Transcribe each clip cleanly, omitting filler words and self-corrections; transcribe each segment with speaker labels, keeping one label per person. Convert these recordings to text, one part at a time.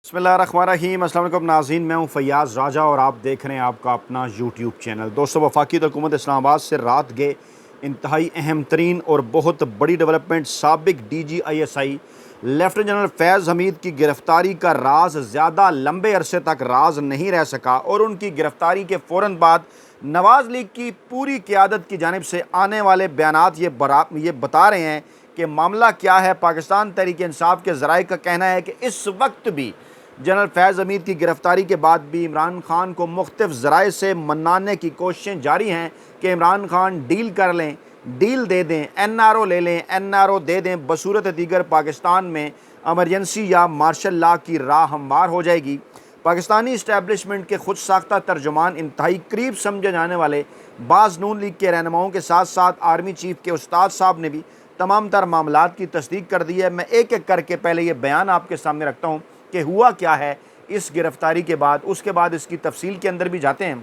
Speaker 1: बिस्मिल्लाहिर्रहमानिर्रहीम। अस्सलाम वालेकुम नाज़रीन, मैं हूँ फ़ैयाज़ राजा और आप देख रहे हैं आपका अपना यूट्यूब चैनल। दोस्तों, वफाकी हुकूमत इस्लामाबाद से रात गए इंतहाई अहम तरीन और बहुत बड़ी डेवलपमेंट, साबिक DGISI लेफ्टिनेंट जनरल फैज़ हमीद की गिरफ़्तारी का राज ज़्यादा लंबे अरसे तक राज नहीं रह सका और उनकी गिरफ़्तारी के फ़ौरन बाद नवाज़ लीग की पूरी क़यादत की जानिब से आने वाले बयानात ये बता रहे हैं कि मामला क्या है। पाकिस्तान तहरीक इंसाफ के ज़राए का कहना है कि इस वक्त भी जनरल फैज़ हमीद की गिरफ़्तारी के बाद भी इमरान खान को मुख्तलिफ़ ज़राए से मनाने की कोशिशें जारी हैं कि इमरान खान डील कर लें, डील दे दें, NRO ले लें, NRO दे दें। बसूरत दीगर पाकिस्तान में एमरजेंसी या मार्शल लॉ की राह हमवार हो जाएगी। पाकिस्तानी इस्टेबलिशमेंट के खुद साख्ता तर्जुमान इंतहाई करीब समझे जाने वाले बाज़ नून लीग के रहनुमाओं के साथ साथ आर्मी चीफ के उस्ताद साहब ने भी तमाम तर मामलात की तस्दीक कर दी है। मैं एक एक करके पहले ये बयान आपके सामने रखता हूँ कि हुआ क्या है इस गिरफ़्तारी के बाद, उसके बाद इसकी तफसील के अंदर भी जाते हैं।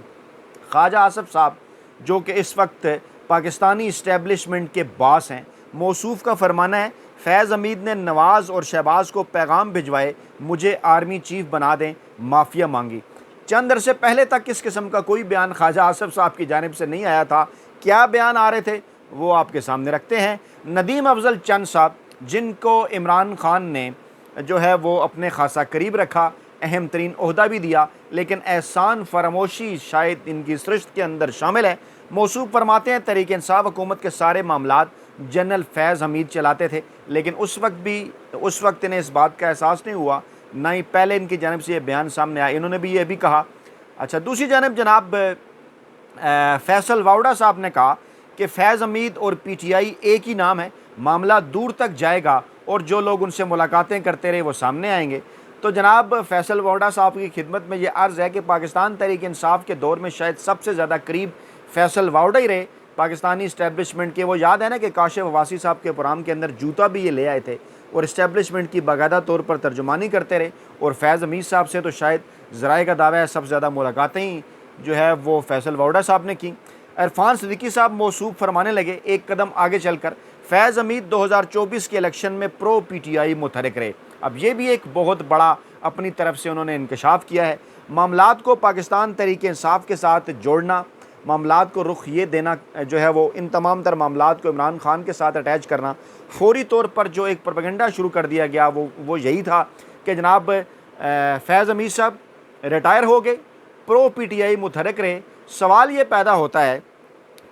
Speaker 1: ख्वाजा आसफ साहब, जो कि इस वक्त पाकिस्तानी इस्टेबलिशमेंट के बॉस हैं, मौसूफ़ का फरमाना है फैज़ हमीद ने नवाज़ और शहबाज को पैगाम भिजवाए, मुझे आर्मी चीफ बना दें, माफिया मांगी। चंद अरसे पहले तक इस किस्म का कोई बयान ख्वाजा आसफ साहब की जानिब से नहीं आया था। क्या बयान आ रहे थे वो आपके सामने रखते हैं। नदीम अफजल चंद साहब, जिनको इमरान खान ने जो है वो अपने खासा करीब रखा, अहम तरीन ओहदा भी दिया, लेकिन एहसान फरामोशी शायद इनकी सृष्ट के अंदर शामिल है। मौसूफ़ फरमाते हैं तहरीक इंसाफ हुकूमत के सारे मामलात जनरल फैज़ हमीद चलाते थे, लेकिन उस वक्त इन्हें इस बात का एहसास नहीं हुआ, ना ही पहले इनकी जानिब से ये बयान सामने आया। इन्होंने भी ये भी कहा। अच्छा, दूसरी जानिब जनाब फैसल वाउडा साहब ने कहा कि फैज़ हमीद और PTI एक ही नाम है, मामला दूर तक जाएगा और जो लोग उनसे मुलाकातें करते रहे वो सामने आएंगे। तो जनाब फैसल वाउडा साहब की खिदमत में ये अर्ज़ है कि पाकिस्तान तहरीक इंसाफ के दौर में शायद सबसे ज़्यादा करीब फैसल वाउडा ही रहे पाकिस्तानी इस्टेबलिशमेंट के। वो याद है ना कि काशिफ अवासी साहब के प्रोग्राम के अंदर जूता भी ये ले आए थे और इस्टेबलिशमेंट की बाकायदा तौर पर तर्जुमानी करते रहे। और फैज़ हमीद साहब से तो शायद ज़राए का दावा है सबसे ज़्यादा मुलाकातें ही जो है वो फैसल वाउडा साहब ने की। इरफान सिद्दीकी साहब मौसूफ़ फरमाने लगे, एक कदम आगे चलकर फैज़ हमीद 2024 के इलेक्शन में प्रो PTI मुतहरिक रहे। अब ये भी एक बहुत बड़ा अपनी तरफ से उन्होंने इंकशाफ किया है। मामलात को पाकिस्तान तहरीक इंसाफ के साथ जोड़ना, मामलात को रुख ये देना जो है वो, इन तमाम तर मामलात को इमरान खान के साथ अटैच करना, फौरी तौर पर जो एक प्रोपेगेंडा शुरू कर दिया गया वो यही था कि जनाब फैज़ हमीद साहब रिटायर हो गए, प्रो PTI मुतहरिक रहे। सवाल ये पैदा होता है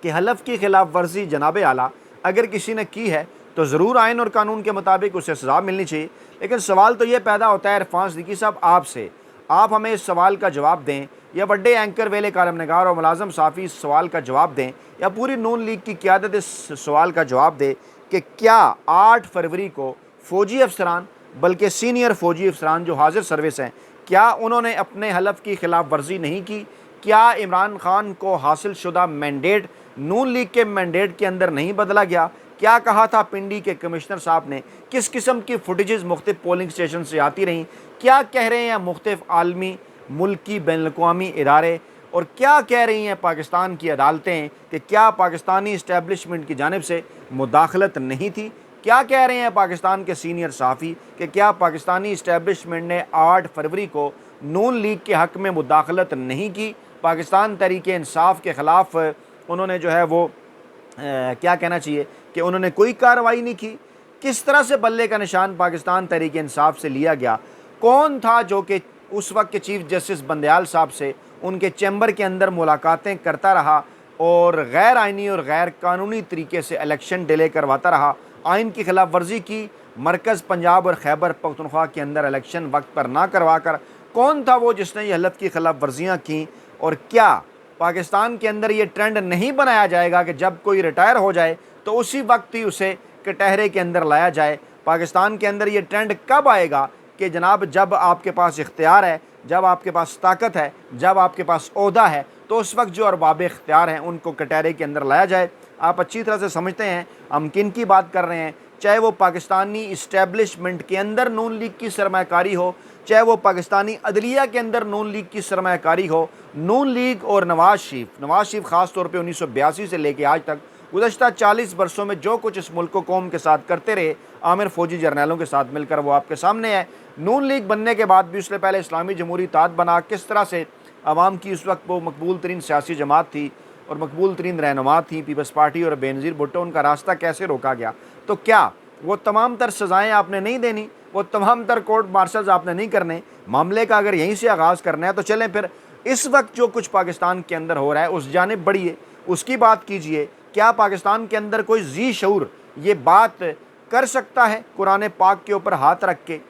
Speaker 1: कि हलफ की खिलाफ वर्जी जनाब आला अगर किसी ने की है तो ज़रूर आइन और कानून के मुताबिक उसे सज़ा मिलनी चाहिए। लेकिन सवाल तो ये पैदा होता है इरफान सिद्दीकी साहब आपसे, आप हमें इस सवाल का जवाब दें, या बड़े एंकर वेले कालमनगार और मुलाज़म साफ़ी इस सवाल का जवाब दें, या पूरी नून लीग की क़यादत इस सवाल का जवाब दे कि क्या 8 फरवरी को फ़ौजी अफसरान, बल्कि सीनियर फ़ौजी अफसरान जो हाजिर सर्विस हैं, क्या उन्होंने अपने हलफ की खिलाफ वर्जी नहीं की? क्या इमरान खान को हासिल शुदा मैंडेट नून लीग के मैंडेट के अंदर नहीं बदला गया? क्या कहा था पिंडी के कमिश्नर साहब ने? किस किस्म की फुटेजेस मुख्तलिफ पोलिंग स्टेशन से आती रहीं? क्या कह रहे हैं मुख्तलिफ आलमी, मुल्की, बैनुल-अक़वामी इदारे, और क्या कह रही हैं पाकिस्तान की अदालतें कि क्या पाकिस्तानी इस्टेबलिशमेंट की जानिब से मुदाखलत नहीं थी? क्या कह रहे हैं पाकिस्तान के सीनियर सहाफ़ी कि क्या पाकिस्तानी इस्टेबलिशमेंट ने 8 फरवरी को नून लीग के हक़ में मुदाखलत नहीं की? पाकिस्तान तहरीक इंसाफ के ख़िलाफ़ उन्होंने जो है वो क्या कहना चाहिए कि उन्होंने कोई कार्रवाई नहीं की? किस तरह से बल्ले का निशान पाकिस्तान तहरीक इंसाफ से लिया गया? कौन था जो कि उस वक्त के चीफ जस्टिस बंदयाल साहब से उनके चैम्बर के अंदर मुलाकातें करता रहा और गैर आइनी और गैर कानूनी तरीके से इलेक्शन डिले करवाता रहा, आइन की खिलाफ वर्जी की, मरकज़ पंजाब और खैबर पख्तूनख्वा के अंदर इलेक्शन वक्त पर ना करवा कर? कौन था वो जिसने ये हलफ की खिलाफ वर्जियाँ की? और क्या पाकिस्तान के अंदर ये ट्रेंड नहीं बनाया जाएगा कि जब कोई रिटायर हो जाए तो उसी वक्त ही उसे कटहरे के अंदर लाया जाए? पाकिस्तान के अंदर ये ट्रेंड कब आएगा कि जनाब जब आपके पास इख्तियार है, जब आपके पास ताकत है, जब आपके पास ओहदा है, तो उस वक्त जो अरबाब इख्तियार हैं उनको कटहरे के अंदर लाया जाए? आप अच्छी तरह से समझते हैं हम किन की बात कर रहे हैं, चाहे वो पाकिस्तानी इस्टेबलिशमेंट के अंदर नून लीग की सरमाकारी हो, चाहे वो पाकिस्तानी अदलिया के अंदर नून लीग की सरमाकारी हो। नून लीग और नवाज़ शरीफ ख़ास तौर पे 1982 से लेकर आज तक गुज़श्ता 40 बरसों में जो कुछ इस मुल्क को कौम के साथ करते रहे, आमिर फ़ौजी जर्नैलों के साथ मिलकर, वो आपके सामने है। नून लीग बनने के बाद भी उससे पहले इस्लामी जमहूरी इत्तेहाद बना, किस तरह से आवाम की उस वक्त वो मकबूल तरीन सियासी जमात थी और मकबूल तरीन रहनुमा थी पीपल्स पार्टी और बेनज़ीर भुट्टो, उनका रास्ता कैसे रोका गया। तो क्या वो तमाम तर सज़ाएँ आपने नहीं देनी, वो तमाम तर कोर्ट मार्शल्स आपने नहीं करने, मामले का अगर यहीं से आगाज़ करना है तो चलें फिर इस वक्त जो कुछ पाकिस्तान के अंदर हो रहा है उस जानिब बढ़िए, उसकी बात कीजिए। क्या पाकिस्तान के अंदर कोई जी शऊर ये बात कर सकता है कुरान पाक के ऊपर हाथ रख के?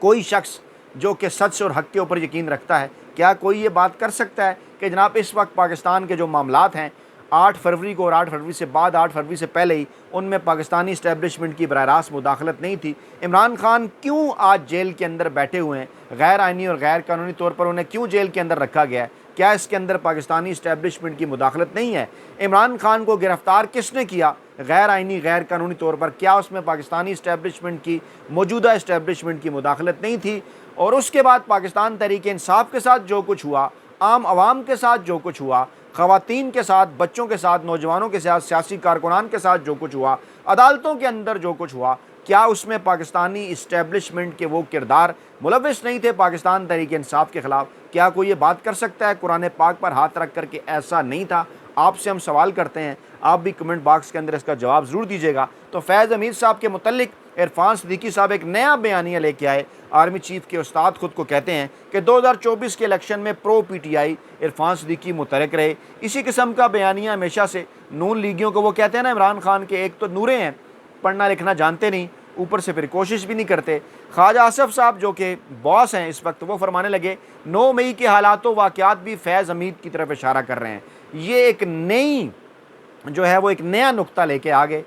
Speaker 1: कोई शख्स जो कि सच और हक़ के ऊपर यकीन रखता है, क्या कोई ये बात कर सकता है कि जनाब इस वक्त पाकिस्तान के जो मामलात हैं 8 फरवरी को और 8 फरवरी से बाद 8 फरवरी से पहले ही उनमें पाकिस्तानी इस्टेब्लिशमेंट की बराह रास्त मुदाखलत नहीं थी? इमरान खान क्यों आज जेल के अंदर बैठे हुए हैं? गैर आइनी और गैर कानूनी तौर पर उन्हें क्यों जेल के अंदर रखा गया है? क्या इसके अंदर पाकिस्तानी इस्टेब्लिशमेंट की मुदाखलत नहीं है? इमरान खान को गिरफ़्तार किसने किया गैर आइनी गैर कानूनी तौर पर? क्या उसमें पाकिस्तानी इस्टेब्लिशमेंट की मौजूदा इस्टेब्लिशमेंट की मुदाखलत नहीं थी? और उसके बाद पाकिस्तान तहरीक इंसाफ के साथ जो कुछ हुआ, आम आवाम के साथ जो कुछ हुआ, ख़वातीन के साथ, बच्चों के साथ, नौजवानों के साथ, सियासी कारकुनान के साथ जो कुछ हुआ, अदालतों के अंदर जो कुछ हुआ, क्या उसमें पाकिस्तानी इस्टेब्लिशमेंट के वो किरदार मुलव्विस नहीं थे पाकिस्तान तहरीक इंसाफ के ख़िलाफ़? क्या कोई ये बात कर सकता है कुरान पाक पर हाथ रख कर के ऐसा नहीं था? आपसे हम सवाल करते हैं, आप भी कमेंट बॉक्स के अंदर इसका जवाब ज़रूर दीजिएगा। तो फैज़ अमीर साहब के मुतल्लिक इरफान सिद्दीकी साहब एक नया बयानिया लेके आए। आर्मी चीफ के उस्ताद खुद को कहते हैं कि 2024 के इलेक्शन में प्रो PTI इरफान सिद्दीकी मुतरक रहे। इसी किस्म का बयानिया हमेशा से नून लीगियों को, वो कहते हैं ना इमरान खान के एक तो नूरे हैं, पढ़ना लिखना जानते नहीं, ऊपर से फिर कोशिश भी नहीं करते। ख्वाजा आसफ साहब जो कि बॉस हैं इस वक्त, वो फरमाने लगे 9 मई के हालात व वाक़यात भी फैज़ हमीद की तरफ इशारा कर रहे हैं। ये एक नई जो है वो एक नया नुक्ता लेके आ गए।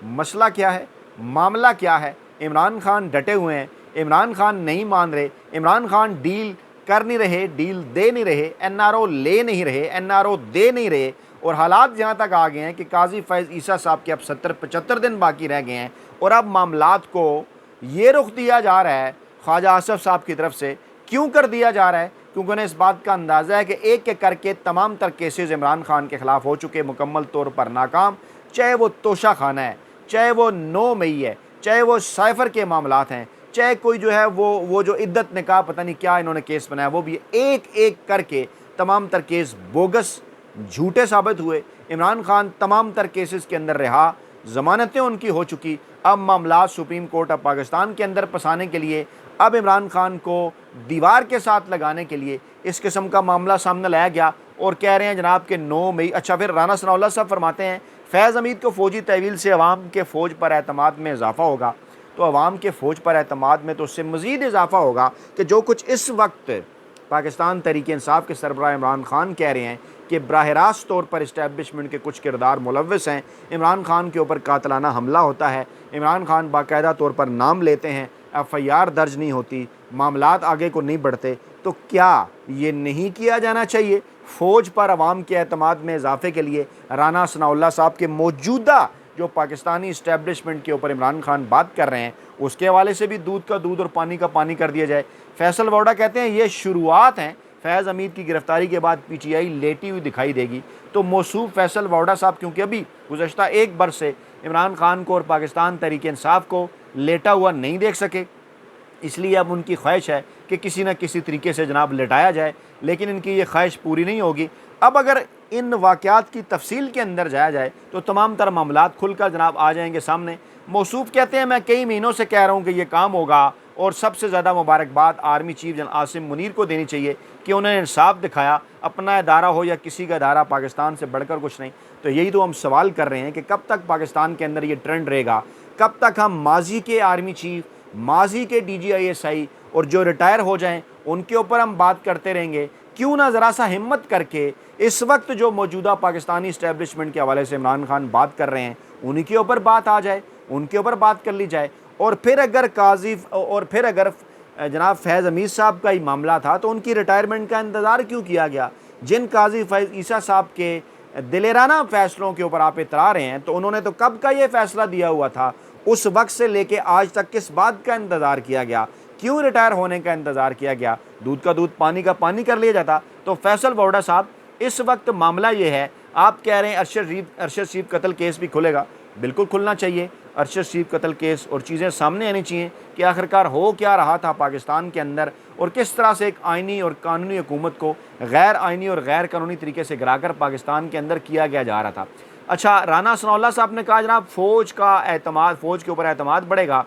Speaker 1: मसला क्या है, मामला क्या है? इमरान खान डटे हुए हैं, इमरान खान नहीं मान रहे, इमरान खान डील कर नहीं रहे, डील दे नहीं रहे, NRO ले नहीं रहे, NRO दे नहीं रहे। और हालात जहाँ तक आ गए हैं कि काजी फैज़ ईसा साहब के अब 70-75 दिन बाकी रह गए हैं और अब मामलात को ये रुख दिया जा रहा है ख्वाजा आसफ साहब की तरफ से। क्यों कर दिया जा रहा है? क्योंकि उन्हें इस बात का अंदाज़ा है कि एक एक करके तमाम तर केसेस इमरान खान के ख़िलाफ़ हो चुके, मुकम्मल तौर पर नाकाम। चाहे वो तोशा खाना है, चाहे वो 9 मई है, चाहे वो साइफ़र के मामलात हैं, चाहे कोई जो है वो जो इद्दत निकाह पता नहीं क्या इन्होंने केस बनाया, वो भी एक एक करके तमाम तर केस बोगस, झूठे साबित हुए। इमरान खान तमाम तर केसेस के अंदर रहा, ज़मानतें उनकी हो चुकी। अब मामला सुप्रीम कोर्ट ऑफ पाकिस्तान के अंदर फंसाने के लिए, अब इमरान खान को दीवार के साथ लगाने के लिए इस किस्म का मामला सामने लाया गया और कह रहे हैं जनाब के 9 मई। अच्छा, फिर राना सनाउल्लाह साहब फरमाते हैं फैज़ हमीद को फ़ौजी तहवील से अवाम के फ़ौज पर एतमाद में इजाफ़ा होगा। तो अवाम के फ़ौज पर एतमाद में तो उससे मज़ीद इजाफ़ा होगा कि जो कुछ इस वक्त पाकिस्तान तहरीक इंसाफ के सरबराह इमरान खान कह रहे हैं कि बराह रास्त तौर पर इस्टेब्लिशमेंट के कुछ किरदार मुलव्विस हैं, इमरान खान के ऊपर कातलाना हमला होता है, इमरान खान बाकायदा तौर पर नाम लेते हैं, FIR दर्ज नहीं होती, मामलात आगे को नहीं बढ़ते। तो क्या ये नहीं किया जाना चाहिए? फ़ौज पर अवाम के एतमाद में इजाफे के लिए राना सनाउल्लाह साहब के मौजूदा जो पाकिस्तानी इस्टेब्लिशमेंट के ऊपर इमरान खान बात कर रहे हैं, उसके हवाले से भी दूध का दूध और पानी का पानी कर दिया जाए। फैसल वोडा कहते हैं ये शुरुआत हैं, फैज़ हमीद की गिरफ्तारी के बाद PTI लेटी हुई दिखाई देगी। तो मौसूफ फैसल वोडा साहब क्योंकि अभी गुज़श्ता एक बरस से इमरान खान को और पाकिस्तान तहरीक इंसाफ को लेटा हुआ नहीं देख सके, इसलिए अब उनकी ख्वाहिश है कि किसी न किसी तरीके से जनाब लेटाया जाए, लेकिन इनकी ये ख्वाहिश पूरी नहीं होगी। अब अगर इन वाक़यात की तफसील के अंदर जाया जाए तो तमाम तर मामलात खुलकर जनाब आ जाएंगे सामने। मौसूफ कहते हैं मैं कई महीनों से कह रहा हूँ कि ये काम होगा और सबसे ज़्यादा मुबारकबाद army chief general Asim Munir को देनी चाहिए कि उन्होंने इंसाफ दिखाया। अपना इदारा हो या किसी का इदारा, पाकिस्तान से बढ़कर कुछ नहीं। तो यही तो हम सवाल कर रहे हैं कि कब तक पाकिस्तान के अंदर ये ट्रेंड रहेगा, कब तक हम माजी के आर्मी चीफ, माजी के DGI और जो रिटायर हो जाएं उनके ऊपर हम बात करते रहेंगे? क्यों ना ज़रा सा हिम्मत करके इस वक्त जो मौजूदा पाकिस्तानी इस्टेब्लिशमेंट के हवाले से इमरान खान बात कर रहे हैं उन्हीं के ऊपर बात आ जाए, उनके ऊपर बात कर ली जाए। और फिर अगर जनाब फैज़ हमीद साहब का ही मामला था तो उनकी रिटायरमेंट का इंतज़ार क्यों किया गया? जिन काजी फैज़ ईसा साहब के दिलेराना फ़ैसलों के ऊपर आप इतरा रहे हैं, तो उन्होंने तो कब का ये फ़ैसला दिया हुआ था? उस वक्त से लेके आज तक किस बात का इंतज़ार किया गया? क्यों रिटायर होने का इंतज़ार किया गया? दूध का दूध पानी का पानी कर लिया जाता। तो फैसल वोडा साहब, इस वक्त मामला ये है, आप कह रहे हैं अरशद शरीफ कत्ल केस भी खुलेगा, बिल्कुल खुलना चाहिए। अरशद शरीफ कत्ल केस और चीज़ें सामने आनी चाहिए कि आखिरकार हो क्या रहा था पाकिस्तान के अंदर और किस तरह से एक आइनी और कानूनी हुकूमत को गैर आइनी और गैर कानूनी तरीके से गिराकर पाकिस्तान के अंदर किया गया जा रहा था। अच्छा, राना सनाउल्लाह साहब ने कहा जनाब फ़ौज के ऊपर एतमाद बढ़ेगा,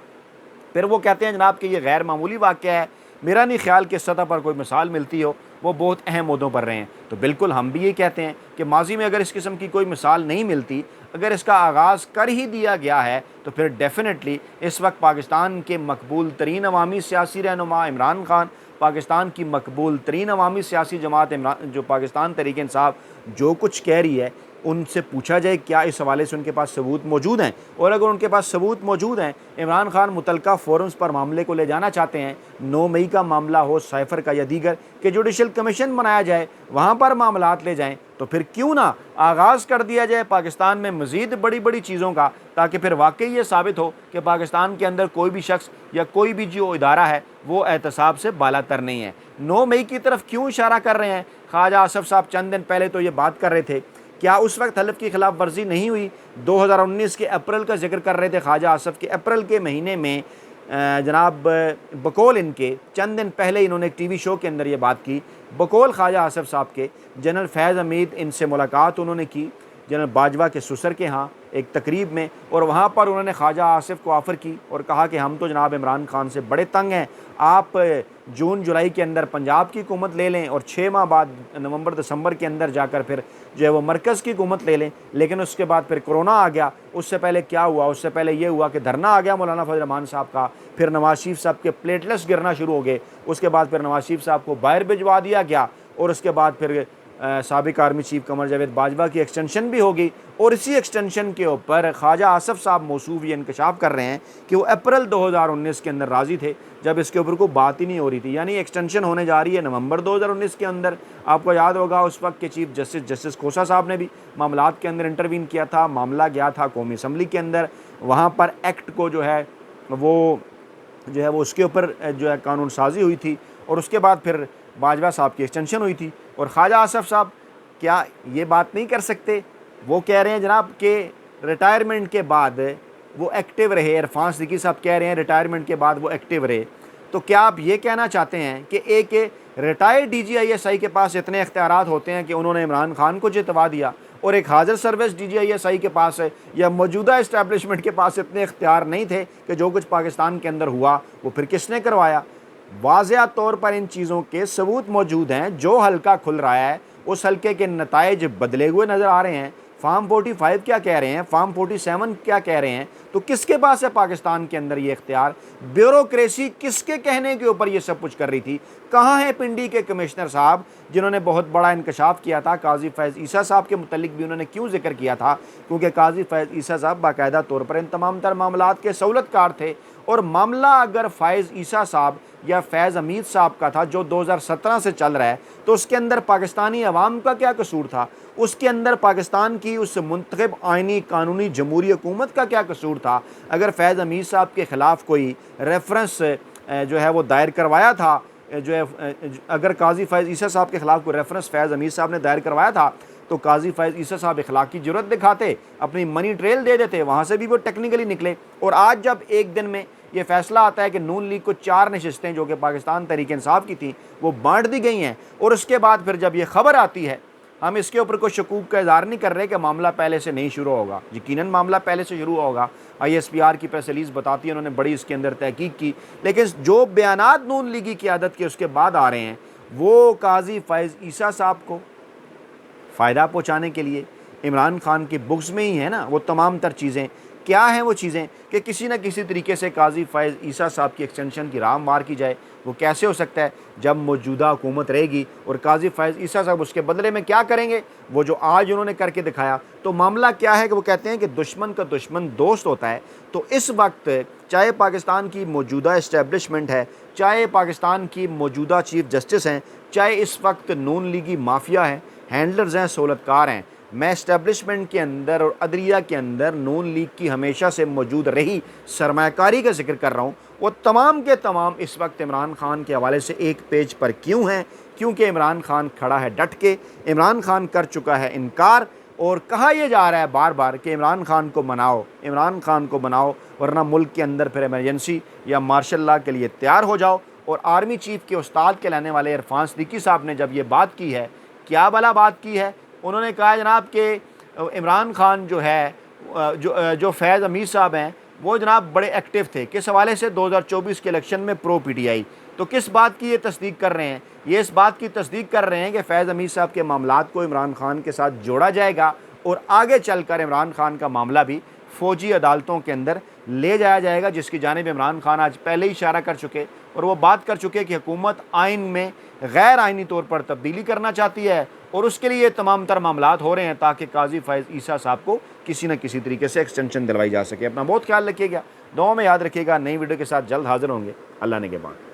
Speaker 1: फिर वो कहते हैं जनाब कि ये गैर मामूली वाक़या है। मेरा नहीं ख्याल कि इस सतह पर कोई मिसाल मिलती हो, वो बहुत अहम मुद्दों पर रहे हैं। तो बिल्कुल हम भी ये कहते हैं कि माजी में अगर इस किस्म की कोई मिसाल नहीं मिलती, अगर इसका आगाज़ कर ही दिया गया है, तो फिर डेफिनेटली इस वक्त पाकिस्तान के मकबूल तरीन अवामी सियासी रहनुमा इमरान खान, पाकिस्तान की मकबूल तरीन अवामी सियासी जमात इमरान जो पाकिस्तान तहरीक इंसाफ जो कुछ कह रही है, उनसे पूछा जाए क्या इस हवाले से उनके पास सबूत मौजूद हैं, और अगर उनके पास सबूत मौजूद हैं, इमरान खान मुतलका फोरम्स पर मामले को ले जाना चाहते हैं, 9 मई का मामला हो, साइफ़र का या दीगर कि जुडिशल कमीशन बनाया जाए, वहाँ पर मामलात ले जाएँ, तो फिर क्यों ना आगाज़ कर दिया जाए पाकिस्तान में मज़ीद बड़ी बड़ी चीज़ों का, ताकि फिर वाकई ये साबित हो कि पाकिस्तान के अंदर कोई भी शख्स या कोई भी जो इदारा है वो एहतसाब से बालातर नहीं है। 9 मई की तरफ क्यों इशारा कर रहे हैं? ख्वाजा आसफ़ साहब चंद दिन पहले तो ये बात कर रहे थे, क्या उस वक्त हलफ की खिलाफ वर्जी नहीं हुई? 2019 के अप्रैल का जिक्र कर रहे थे ख्वाजा आसफ़ के। अप्रैल के महीने में जनाब बकौल इनके चंद दिन पहले इन्होंने एक टीवी शो के अंदर ये बात की, बकौल ख्वाजा आसफ़ साहब के जनरल फैज़ हमीद इनसे मुलाकात उन्होंने की जनरल बाजवा के ससुर के यहाँ एक तकरीब में, और वहाँ पर उन्होंने ख्वाजा आसिफ को ऑफ़र की और कहा कि हम तो जनाब इमरान खान से बड़े तंग हैं, आप जून जुलाई के अंदर पंजाब की हुकूमत ले लें और 6 माह बाद नवंबर दिसंबर के अंदर जाकर फिर जो है वो मरकज़ की हुकूमत ले लें। लेकिन उसके बाद फिर कोरोना आ गया। उससे पहले क्या हुआ? उससे पहले ये हुआ कि धरना आ गया मौलाना फजल रहमान साहब का, फिर नवाज शरीफ साहब के प्लेटलेट्स गिरना शुरू हो गए, उसके बाद फिर नवाज शरीफ साहब को बाहर भिजवा दिया गया, और उसके बाद फिर साबिक आर्मी चीफ कमर जावेद बाजवा की एक्सटेंशन भी होगी, और इसी एक्सटेंशन के ऊपर ख्वाजा आसफ़ साहब मौसूफ ये इंकशाफ कर रहे हैं कि वो अप्रैल 2019 के अंदर राज़ी थे, जब इसके ऊपर कोई बात ही नहीं हो रही थी। यानी एक्सटेंशन होने जा रही है नवंबर 2019 के अंदर। आपको याद होगा उस वक्त के चीफ जस्टिस खोसा साहब ने भी मामलात के अंदर इंटरवीन किया था, मामला गया था कौमी असम्बली के अंदर, वहाँ पर एक्ट को जो है वो उसके ऊपर जो है कानून साजी हुई थी, और उसके बाद फिर बाजवा साहब की एक्सटेंशन हुई थी। और ख्वाजा आसफ़ साहब क्या ये बात नहीं कर सकते? वो कह रहे हैं जनाब कि रिटायरमेंट के बाद वो एक्टिव रहे। इरफान सिद्दीकी साहब कह रहे हैं रिटायरमेंट के बाद वो एक्टिव रहे। तो क्या आप ये कहना चाहते हैं कि एक रिटायर्ड DGISI के पास इतने इख्तियारात होते हैं कि उन्होंने इमरान खान को जितवा दिया, और एक हाज़िर सर्विस DGISI के पास या मौजूदा इस्टेब्लिशमेंट के पास इतने इख्तियार नहीं थे कि जो कुछ पाकिस्तान के अंदर हुआ वो फिर किसने करवाया? वाज़ेह तौर पर इन चीज़ों के सबूत मौजूद हैं। जो हल्का खुल रहा है उस हल्के के नताइज बदले हुए नज़र आ रहे हैं। फार्म 45 क्या कह रहे हैं, फार्म 47 क्या कह रहे हैं? तो किसके पास है पाकिस्तान के अंदर ये इख्तियार? ब्यूरोक्रेसी किसके कहने के ऊपर ये सब कुछ कर रही थी? कहाँ हैं पिंडी के कमिश्नर साहब जिन्होंने बहुत बड़ा इंकशाफ किया था? काजी फैज़ ईसा साहब के मुतल्लिक भी उन्होंने क्यों जिक्र किया था? क्योंकि काजी फैज़ ईसा साहब बाकायदा तौर पर इन तमाम तर मामलात के सहूलतकार थे, और मामला अगर फैज़ ईसा साहब या फैज़ हमीद साहब का था जो 2017 से चल रहा है, तो उसके अंदर पाकिस्तानी अवाम का क्या कसूर था? उसके अंदर पाकिस्तान की उस मुंतखब आइनी कानूनी जमहूरी हुकूमत का क्या कसूर था? अगर फैज़ हमीद साहब के ख़िलाफ़ कोई रेफरेंस जो है वो दायर करवाया था, जो है अगर काजी फैज़ ईसा साहब के ख़िलाफ़ कोई रेफरेंस फैज़ हमीद साहब ने दायर करवाया था, तो काजी फैज़ ईसा साहब इखलाकी जुर्रत दिखाते, अपनी मनी ट्रेल दे देते, वहाँ से भी वो टेक्निकली निकले। और आज जब एक दिन में ये फैसला आता है कि नून लीग को 4 नशिस्तें जो कि पाकिस्तान तहरीक इंसाफ की थी वो बांट दी गई हैं, और उसके बाद फिर जब ये खबर आती है, हम इसके ऊपर कोई शकूक का इज़हार नहीं कर रहे कि मामला पहले से नहीं शुरू होगा। यकीनन मामला पहले से शुरू होगा। ISPR की प्रेस रिलीज़ बताती है उन्होंने बड़ी इसके अंदर तहकीक की, लेकिन जो बयानात नून लीगी क़यादत के उसके बाद आ रहे हैं वो काजी फैज़ ईसा साहब को फ़ायदा पहुँचाने के लिए इमरान खान की बुक्स में ही है ना। वो तमाम तर चीज़ें क्या हैं? वो चीज़ें कि किसी न किसी तरीके से काजी फैज़ ईसा साहब की एक्सटेंशन की राह मार की जाए। वो कैसे हो सकता है? जब मौजूदा हुकूमत रहेगी और काजी फैज़ ईसा साहब उसके बदले में क्या करेंगे? वो जो आज उन्होंने करके दिखाया। तो मामला क्या है कि वो कहते हैं कि दुश्मन का दुश्मन दोस्त होता है। तो इस वक्त चाहे पाकिस्तान की मौजूदा इस्टेब्लिशमेंट है, चाहे पाकिस्तान की मौजूदा चीफ जस्टिस हैं, चाहे इस वक्त नून लीगी माफिया हैं, हैंडलर्स हैं, सहूलतकार हैं, मैं इस्टेब्लिशमेंट के अंदर और अदलिया के अंदर नून लीग की हमेशा से मौजूद रही सरमाकारी का जिक्र कर रहा हूँ, वो तमाम के तमाम इस वक्त इमरान खान के हवाले से एक पेज पर क्यों हैं? क्योंकि इमरान खान खड़ा है डट के। इमरान खान कर चुका है इनकार और कहा यह जा रहा है बार बार कि इमरान खान को मनाओ, इमरान खान को मनाओ, वरना मुल्क के अंदर फिर इमरजेंसी या मार्शल लॉ के लिए तैयार हो जाओ। और आर्मी चीफ़ के उस्ताद कहलाने वाले इरफान सिद्दीकी साहब ने जब ये बात की है, क्या भला बात की है, उन्होंने कहा जनाब कि इमरान खान जो है जो फैज़ अमीर साहब हैं वो जनाब बड़े एक्टिव थे, किस हवाले से 2024 के इलेक्शन में प्रो पीटीआई। तो किस बात की ये तस्दीक कर रहे हैं, ये इस बात की तस्दीक कर रहे हैं कि फैज़ अमीर साहब के मामलात को इमरान खान के साथ जोड़ा जाएगा और आगे चलकर इमरान खान का मामला भी फ़ौजी अदालतों के अंदर ले जाया जाएगा, जिसकी जानिब इमरान खान आज पहले ही इशारा कर चुके और वो बात कर चुके कि हुकूमत आइन में गैर आइनी तौर पर तब्दीली करना चाहती है और उसके लिए तमाम तर मामलात हो रहे हैं ताकि काजी फैज़ ईसा साहब को किसी न किसी तरीके से एक्सटेंशन दिलवाई जा सके। अपना बहुत ख्याल रखिएगा, दुआ में याद रखिएगा। नई वीडियो के साथ जल्द हाजिर होंगे। अल्लाह ने के बाद।